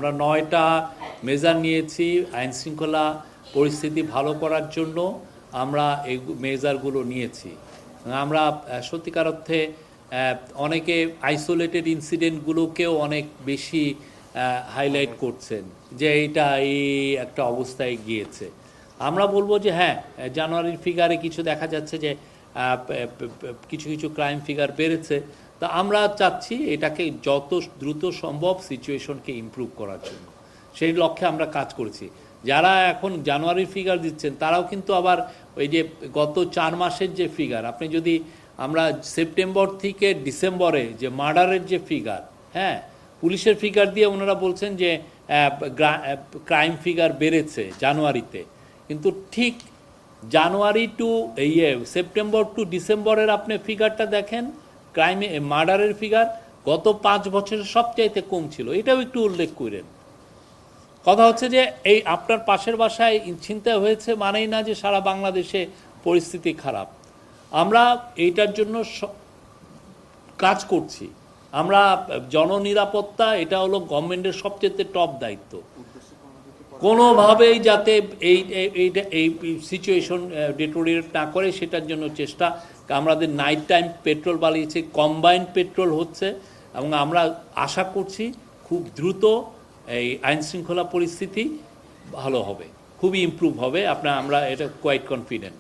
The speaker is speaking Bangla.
আমরা 9টা মেজার নিয়েছি আইন শৃঙ্খলা পরিস্থিতি ভালো করার জন্য। আমরা এই মেজারগুলো নিয়েছি। আমরা সত্যিকার অর্থে অনেকে আইসোলেটেড ইনসিডেন্টগুলোকেও অনেক বেশি হাইলাইট করছেন যে এইটা এই একটা অবস্থায় গিয়েছে। আমরা বলবো যে হ্যাঁ, জানুয়ারির ফিগারে কিছু দেখা যাচ্ছে যে কিছু কিছু ক্রাইম ফিগার বেড়েছে। তা আমরা চাচ্ছি এটাকে যত দ্রুত সম্ভব সিচুয়েশনকে ইমপ্রুভ করার জন্য, সেই লক্ষ্যে আমরা কাজ করছি। যারা এখন জানুয়ারির ফিগার দিচ্ছেন তারাও কিন্তু আবার ওই যে গত 4 মাসের যে ফিগার, আপনি যদি আমরা সেপ্টেম্বর থেকে ডিসেম্বরে যে মার্ডারের যে ফিগার, হ্যাঁ, পুলিশের ফিগার দিয়ে ওনারা বলছেন যে ক্রাইম ফিগার বেড়েছে জানুয়ারিতে, কিন্তু ঠিক জানুয়ারি টু সেপ্টেম্বর টু ডিসেম্বরের আপনি ফিগারটা দেখেন, ক্রাইমে মার্ডারের ফিগার গত 5 বছরের সবচাইতে কম ছিল। এটাও একটু উল্লেখ করেন। কথা হচ্ছে যে এই আপনার পাশের বাসায় ছিনতাই হয়েছে মানেই না যে সারা বাংলাদেশে পরিস্থিতি খারাপ। আমরা এইটার জন্য কাজ করছি। আমরা জননিরাপত্তা, এটা হলো গভর্নমেন্টের সবচেয়ে টপ দায়িত্ব। কোনোভাবেই যাতে এই সিচুয়েশন ডিটোরিয়েট না করে সেটার জন্য চেষ্টা। আমাদের নাইট টাইম পেট্রোল বাড়িয়েছে, কম্বাইন্ড পেট্রোল হচ্ছে, এবং আমরা আশা করছি খুব দ্রুত এই আইন শৃঙ্খলা পরিস্থিতি ভালো হবে, খুবই ইমপ্রুভ হবে। আমরা এটা কোয়াইট কনফিডেন্ট।